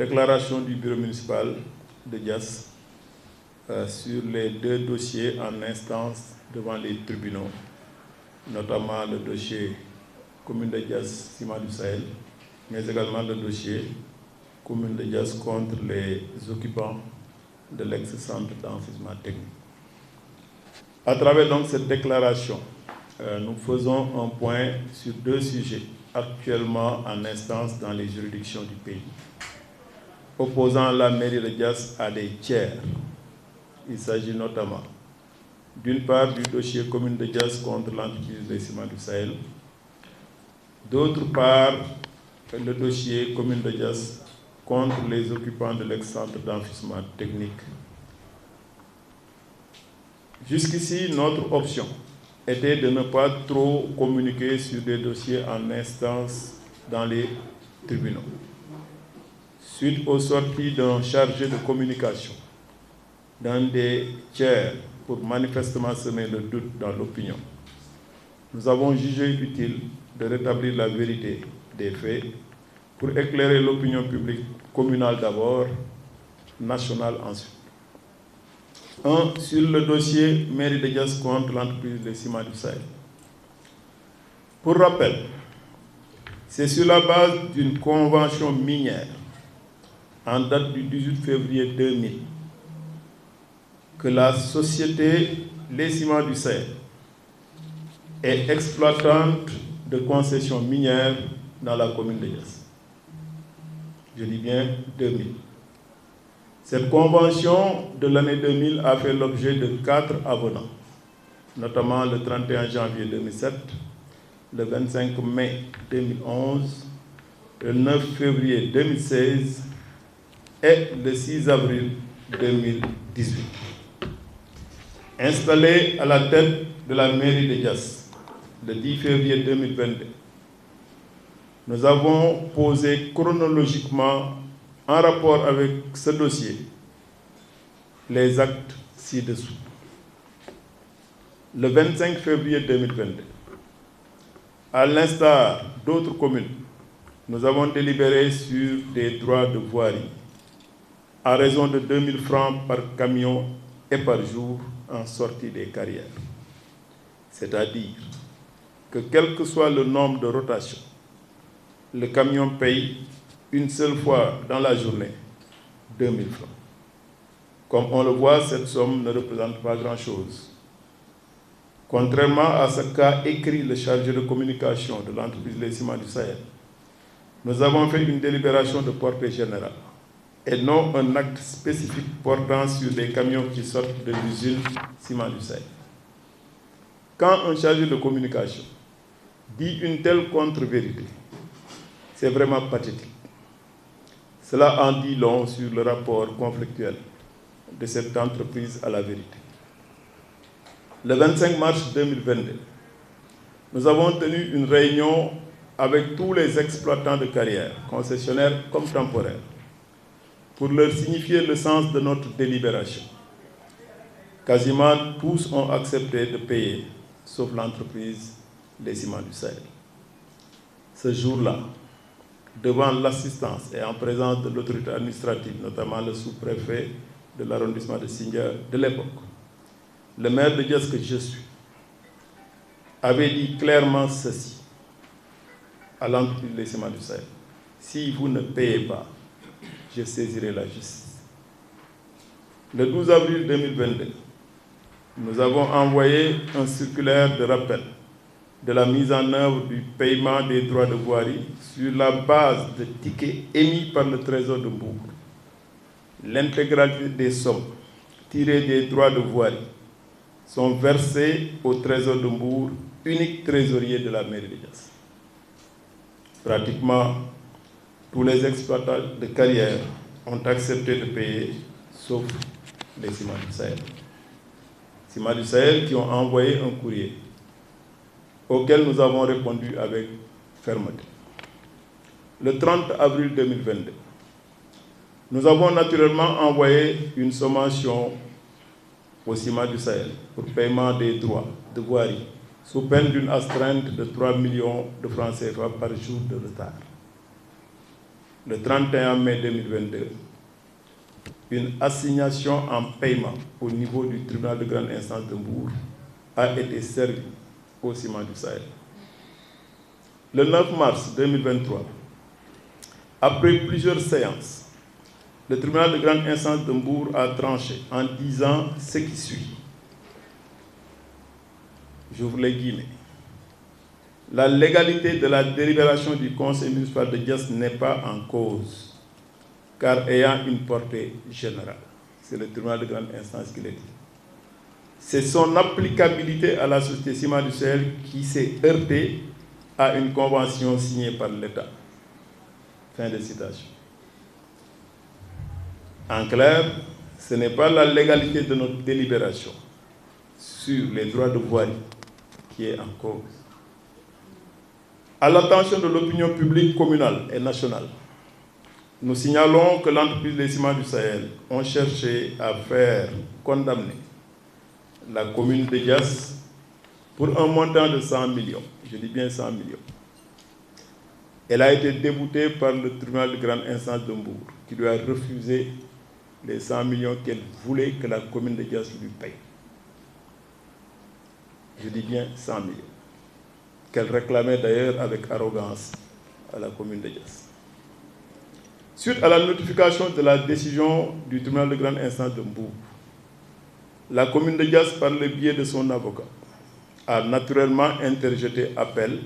déclaration du bureau municipal de Diass sur les 2 dossiers en instance devant les tribunaux, notamment le dossier commune de Diass Ciments du Sahel, mais également le dossier commune de Diass contre les occupants de l'ex-centre d'enseignement technique. À travers donc cette déclaration, nous faisons un point sur 2 sujets actuellement en instance dans les juridictions du pays, opposant la mairie de Diass à des tiers. Il s'agit notamment, d'une part, du dossier commune de Diass contre l'entreprise des Ciments du Sahel, d'autre part, le dossier commune de Diass contre les occupants de l'ex-centre d'enfouissement technique. Jusqu'ici, notre option était de ne pas trop communiquer sur des dossiers en instance dans les tribunaux. Suite aux sorties d'un chargé de communication d'un des tiers pour manifestement semer le doute dans l'opinion, nous avons jugé utile de rétablir la vérité des faits pour éclairer l'opinion publique communale d'abord, nationale ensuite. 1. Sur le dossier mairie de Diass contre l'entreprise des Ciments du Sahel. Pour rappel, c'est sur la base d'une convention minière en date du 18 février 2000 que la société Les Ciments du Sahel est exploitante de concessions minières dans la commune de Diass. Je dis bien 2000. Cette convention de l'année 2000 a fait l'objet de 4 avenants, notamment le 31 janvier 2007, le 25 mai 2011, le 9 février 2016 et le 6 avril 2018. Installé à la tête de la mairie de Diass le 10 février 2022, nous avons posé chronologiquement, en rapport avec ce dossier, les actes ci-dessous. Le 25 février 2022, à l'instar d'autres communes, nous avons délibéré sur des droits de voirie à raison de 2 000 francs par camion et par jour en sortie des carrières. C'est-à-dire que quel que soit le nombre de rotations, le camion paye une seule fois dans la journée 2 000 francs. Comme on le voit, cette somme ne représente pas grand-chose. Contrairement à ce qu'a écrit le chargé de communication de l'entreprise Les Ciments du Sahel, nous avons fait une délibération de portée générale et non un acte spécifique portant sur des camions qui sortent de l'usine Ciments du Sahel. Quand un chargé de communication dit une telle contre-vérité, c'est vraiment pathétique. Cela en dit long sur le rapport conflictuel de cette entreprise à la vérité. Le 25 mars 2022, nous avons tenu une réunion avec tous les exploitants de carrière, concessionnaires comme temporaires, pour leur signifier le sens de notre délibération. Quasiment tous ont accepté de payer, sauf l'entreprise Les Ciments du Sahel. Ce jour-là, devant l'assistance et en présence de l'autorité administrative, notamment le sous-préfet de l'arrondissement de Sindia de l'époque, le maire de Diass que je suis avait dit clairement ceci à l'entreprise Les Ciments du Sahel: si vous ne payez pas, je saisirai la justice. Le 12 avril 2022, nous avons envoyé un circulaire de rappel de la mise en œuvre du paiement des droits de voirie sur la base de tickets émis par le Trésor de Mbour. L'intégralité des sommes tirées des droits de voirie sont versées au Trésor de Mbour, unique trésorier de la mairie de Diass. Pratiquement tous les exploitants de carrière ont accepté de payer, sauf les Ciments du Sahel. Ciments du Sahel qui ont envoyé un courrier auquel nous avons répondu avec fermeté. Le 30 avril 2022, nous avons naturellement envoyé une sommation au Ciments du Sahel pour paiement des droits de voirie, sous peine d'une astreinte de 3 millions de francs CFA par jour de retard. le 31 mai 2022, une assignation en paiement au niveau du tribunal de grande instance de Mbour a été servie au Ciment du Sahel. Le 9 mars 2023, après plusieurs séances, le tribunal de grande instance de Mbour a tranché en disant ce qui suit. J'ouvre les guillemets. La légalité de la délibération du conseil municipal de Diass n'est pas en cause, car ayant une portée générale. C'est le tribunal de grande instance qui l'a dit. C'est son applicabilité à la société Ciment du Sahel qui s'est heurtée à une convention signée par l'État. Fin de citation. En clair, ce n'est pas la légalité de notre délibération sur les droits de voirie qui est en cause. À l'attention de l'opinion publique communale et nationale, nous signalons que l'entreprise des Ciments du Sahel ont cherché à faire condamner la commune de Diass pour un montant de 100 millions. Je dis bien 100 millions. Elle a été déboutée par le tribunal de grande instance de Mbour, qui lui a refusé les 100 millions qu'elle voulait que la commune de Diass lui paye. Je dis bien 100 millions. Qu'elle réclamait d'ailleurs avec arrogance à la commune de Diass. Suite à la notification de la décision du tribunal de grande instance de Mbour, la commune de Diass, par le biais de son avocat, a naturellement interjeté appel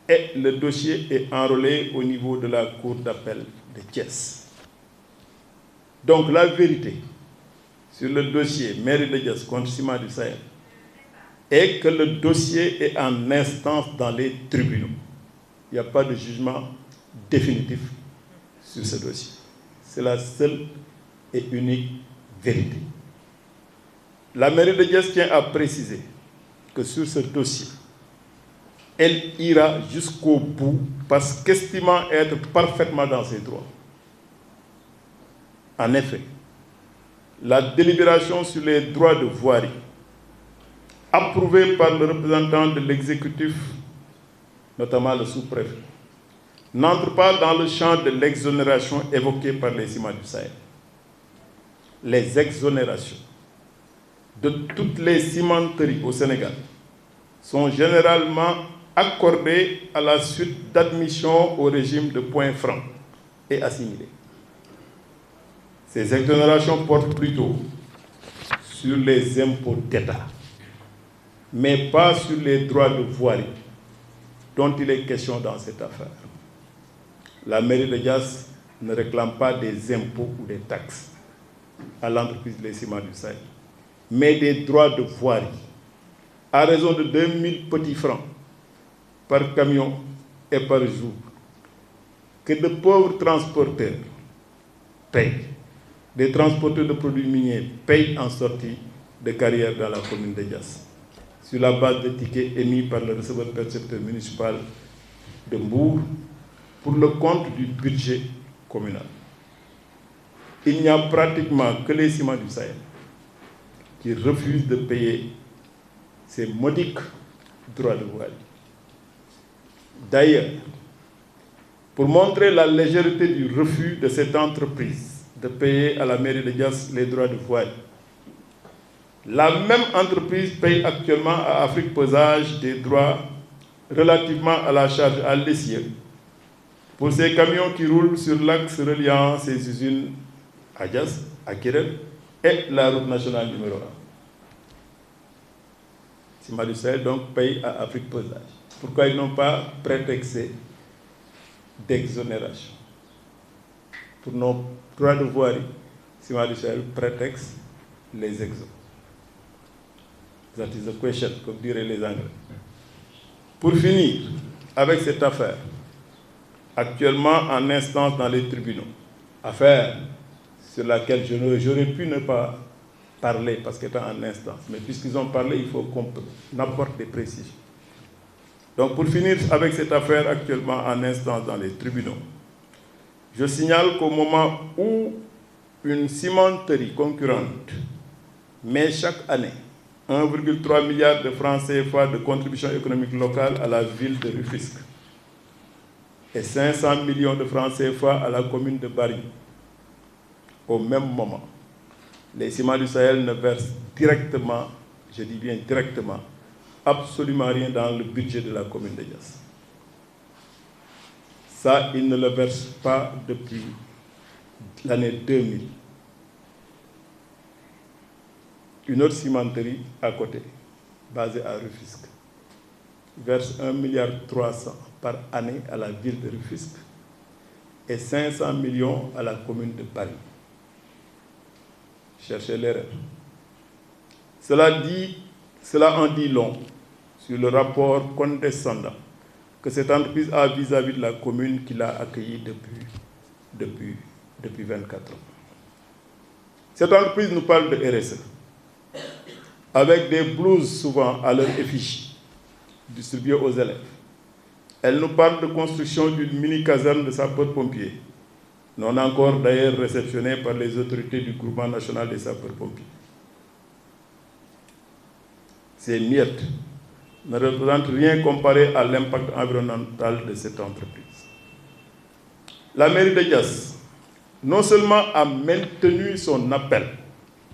et le dossier est enrôlé au niveau de la cour d'appel de Thiès. Donc la vérité sur le dossier mairie de Diass contre Ciment du Sahel est que le dossier est en instance dans les tribunaux. Il n'y a pas de jugement définitif sur ce dossier. C'est la seule et unique vérité. La mairie de Diass tient à préciser que sur ce dossier, elle ira jusqu'au bout parce qu'estimant être parfaitement dans ses droits. En effet, la délibération sur les droits de voirie, approuvée par le représentant de l'exécutif, notamment le sous-préfet, n'entre pas dans le champ de l'exonération évoquée par les Ciments du Sahel. Les exonérations de toutes les cimenteries au Sénégal sont généralement accordées à la suite d'admission au régime de points francs et assimilés. Ces exonérations portent plutôt sur les impôts d'État, mais pas sur les droits de voirie dont il est question dans cette affaire. La mairie de Diass ne réclame pas des impôts ou des taxes à l'entreprise des Ciments du Sahel, mais des droits de voirie à raison de 2000 petits francs par camion et par jour que de pauvres transporteurs payent. Des transporteurs de produits miniers payent en sortie de carrière dans la commune de Diass, sur la base de tickets émis par le receveur percepteur municipal de Mbour pour le compte du budget communal. Il n'y a pratiquement que les Ciments du Sahel qui refusent de payer ces modiques droits de voirie. D'ailleurs, pour montrer la légèreté du refus de cette entreprise de payer à la mairie de Diass les droits de voirie, la même entreprise paye actuellement à Afrique Pesage des droits relativement à la charge à l'essieu pour ces camions qui roulent sur l'axe reliant ces usines à Diass, à Kirel et la route nationale numéro 1. Ciments du Sahel donc paye à Afrique Pesage. Pourquoi ils n'ont pas prétexté d'exonération? Pour nos droits de voirie, Ciments du Sahel prétexte les exos. That is the question, comme diraient les Anglais. Pour finir avec cette affaire, actuellement en instance dans les tribunaux, affaire sur laquelle j'aurais pu ne pas parler parce qu'elle est en instance, mais puisqu'ils ont parlé, il faut qu'on apporte des précisions. Donc pour finir avec cette affaire actuellement en instance dans les tribunaux, je signale qu'au moment où une cimenterie concurrente met chaque année 1,3 milliard de francs CFA de contribution économique locale à la ville de Rufisque, et 500 millions de francs CFA à la commune de Bari. Au même moment, les Ciments du Sahel ne versent directement, je dis bien directement, absolument rien dans le budget de la commune de Diass. Ça, ils ne le versent pas depuis l'année 2000. Une autre cimenterie à côté, basée à Rufisque, verse 1,3 milliard par année à la ville de Rufisque et 500 millions à la commune de Paris. Cherchez l'erreur. Cela en dit long sur le rapport condescendant que cette entreprise a vis-à-vis de la commune qui l'a accueillie depuis 24 ans. Cette entreprise nous parle de RSE, avec des blouses souvent à leur effigie, distribuées aux élèves. Elle nous parle de construction d'une mini-caserne de sapeurs-pompiers, non encore d'ailleurs réceptionnée par les autorités du groupement national des sapeurs-pompiers. Ces miettes ne représentent rien comparé à l'impact environnemental de cette entreprise. La mairie de Diass, non seulement a maintenu son appel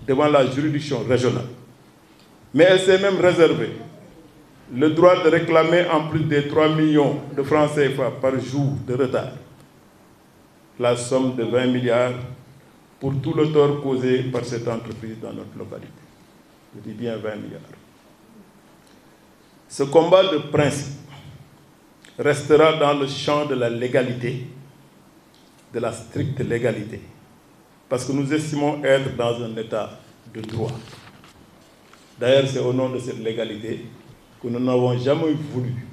devant la juridiction régionale, mais elle s'est même réservé le droit de réclamer en plus des 3 millions de francs CFA par jour de retard, la somme de 20 milliards pour tout le tort causé par cette entreprise dans notre localité. Je dis bien 20 milliards. Ce combat de principe restera dans le champ de la légalité, de la stricte légalité, parce que nous estimons être dans un état de droit. D'ailleurs, c'est au nom de cette légalité que nous n'avons jamais voulu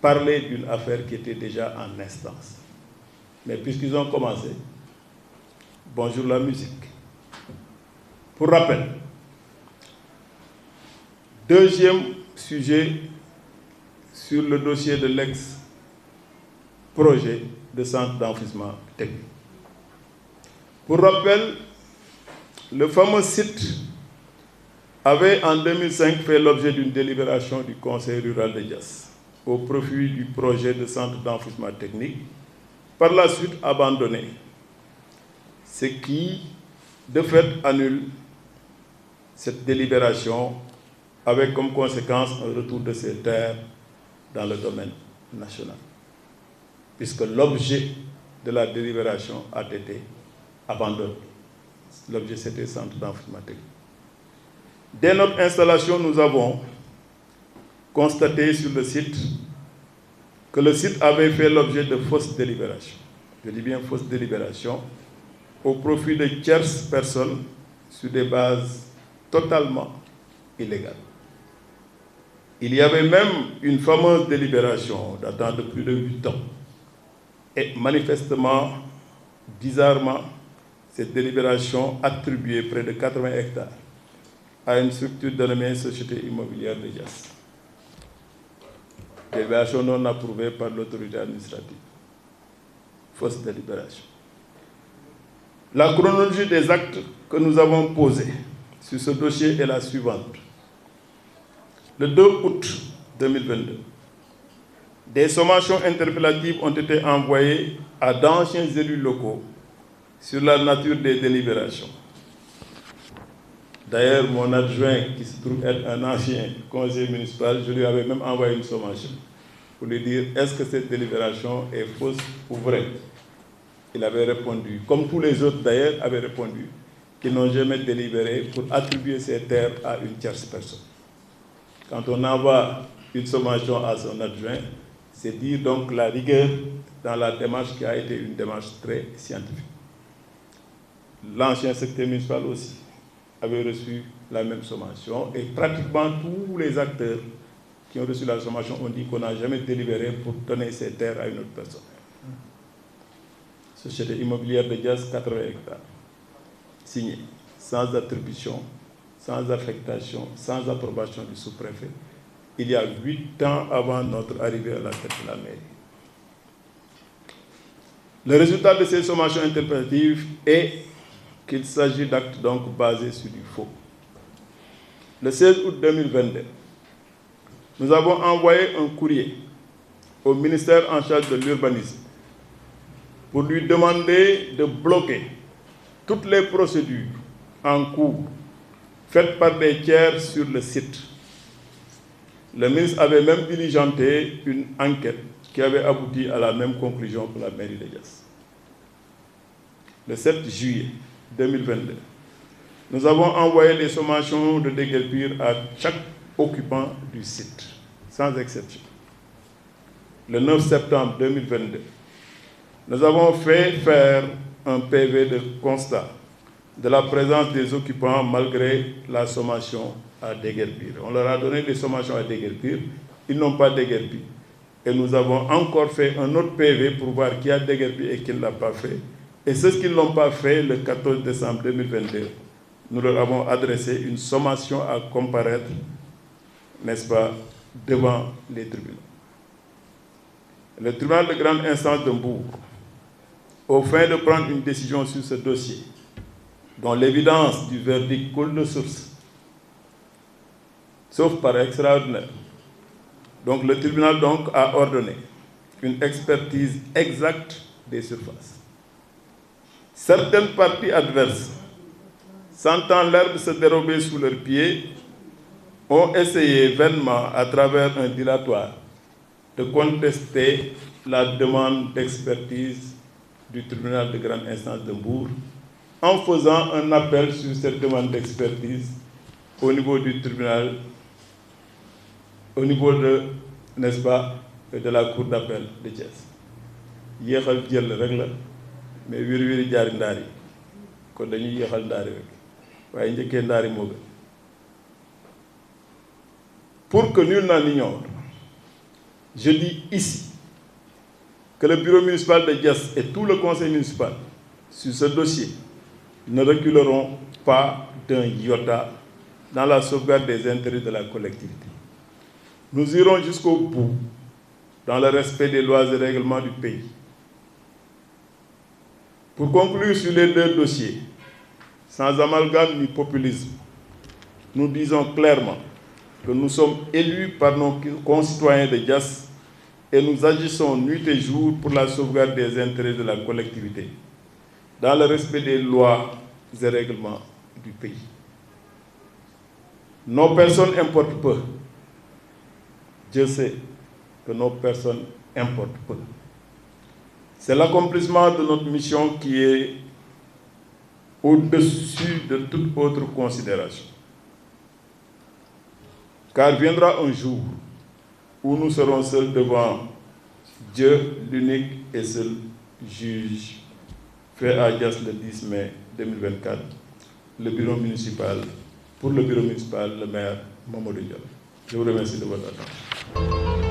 parler d'une affaire qui était déjà en instance. Mais puisqu'ils ont commencé, bonjour la musique. Pour rappel, deuxième sujet sur le dossier de l'ex-projet de centre d'enfouissement technique. Pour rappel, le fameux site avait en 2005 fait l'objet d'une délibération du Conseil rural de Diass au profit du projet de centre d'enfouissement technique, par la suite abandonné, ce qui, de fait, annule cette délibération avec comme conséquence un retour de ces terres dans le domaine national, puisque l'objet de la délibération a été abandonné. L'objet, c'était centre d'enfouissement technique. Dès notre installation, nous avons constaté sur le site que le site avait fait l'objet de fausses délibérations. Je dis bien fausses délibérations au profit de tierces personnes sur des bases totalement illégales. Il y avait même une fameuse délibération datant de plus de 8 ans. Et manifestement, bizarrement, cette délibération attribuait près de 80 hectares à une structure dénommée Société immobilière de Diass. Délibération non approuvée par l'autorité administrative. Fausse délibération. La chronologie des actes que nous avons posés sur ce dossier est la suivante. Le 2 août 2022, des sommations interpellatives ont été envoyées à d'anciens élus locaux sur la nature des délibérations. D'ailleurs, mon adjoint, qui se trouve être un ancien conseiller municipal, je lui avais même envoyé une sommation pour lui dire est-ce que cette délibération est fausse ou vraie. Il avait répondu, comme tous les autres d'ailleurs avaient répondu, qu'ils n'ont jamais délibéré pour attribuer ces terres à une tierce personne. Quand on envoie une sommation à son adjoint, c'est dire donc la rigueur dans la démarche qui a été une démarche très scientifique. L'ancien secrétaire municipal aussi avait reçu la même sommation et pratiquement tous les acteurs qui ont reçu la sommation ont dit qu'on n'a jamais délibéré pour donner ces terres à une autre personne. Société immobilière de Diass, 80 hectares, signé, sans attribution, sans affectation, sans approbation du sous-préfet, il y a 8 ans avant notre arrivée à la tête de la mairie. Le résultat de ces sommations interprétatives est qu'il s'agit d'actes donc basés sur du faux. Le 16 août 2022, nous avons envoyé un courrier au ministère en charge de l'urbanisme pour lui demander de bloquer toutes les procédures en cours faites par des tiers sur le site. Le ministre avait même diligenté une enquête qui avait abouti à la même conclusion que la mairie de Diass. Le 7 juillet 2022, nous avons envoyé des sommations de déguerpir à chaque occupant du site, sans exception. Le 9 septembre 2022, nous avons fait faire un PV de constat de la présence des occupants malgré la sommation à déguerpir. On leur a donné des sommations à déguerpir, ils n'ont pas déguerpi. Et nous avons encore fait un autre PV pour voir qui a déguerpi et qui ne l'a pas fait. Et ceux qui ne l'ont pas fait, le 14 décembre 2022, nous leur avons adressé une sommation à comparaître, n'est-ce pas, devant les tribunaux. Le tribunal de grande instance de Mbour, au fin de prendre une décision sur ce dossier, dont l'évidence du verdict coule de source, sauf par extraordinaire. Donc le tribunal a ordonné une expertise exacte des surfaces. Certaines parties adverses, sentant l'herbe se dérober sous leurs pieds, ont essayé vainement, à travers un dilatoire, de contester la demande d'expertise du tribunal de grande instance de Mbour, en faisant un appel sur cette demande d'expertise au niveau du tribunal, au niveau de, n'est-ce pas, de la cour d'appel de Thiès. Yéexal jël rek la mais wéri wéri jaari ndaari kon dañuy yéexal ndaari rek waaye njëkkee ndaari moo gën. Pour que nul n'en ignore, je dis ici que le bureau municipal de Diass et tout le conseil municipal sur ce dossier ne reculeront pas d'un iota dans la sauvegarde des intérêts de la collectivité. Nous irons jusqu'au bout dans le respect des lois et règlements du pays. Pour conclure sur les deux dossiers, sans amalgame ni populisme, nous disons clairement que nous sommes élus par nos concitoyens de Diass et nous agissons nuit et jour pour la sauvegarde des intérêts de la collectivité, dans le respect des lois et règlements du pays. Nos personnes importent peu. Dieu sait que nos personnes importent peu. C'est l'accomplissement de notre mission qui est au-dessus de toute autre considération. Car viendra un jour où nous serons seuls devant Dieu, l'unique et seul juge, fait à Diass le 10 mai 2024, le bureau municipal, pour le bureau municipal, le maire Mamadou Diallo. Je vous remercie de votre attention.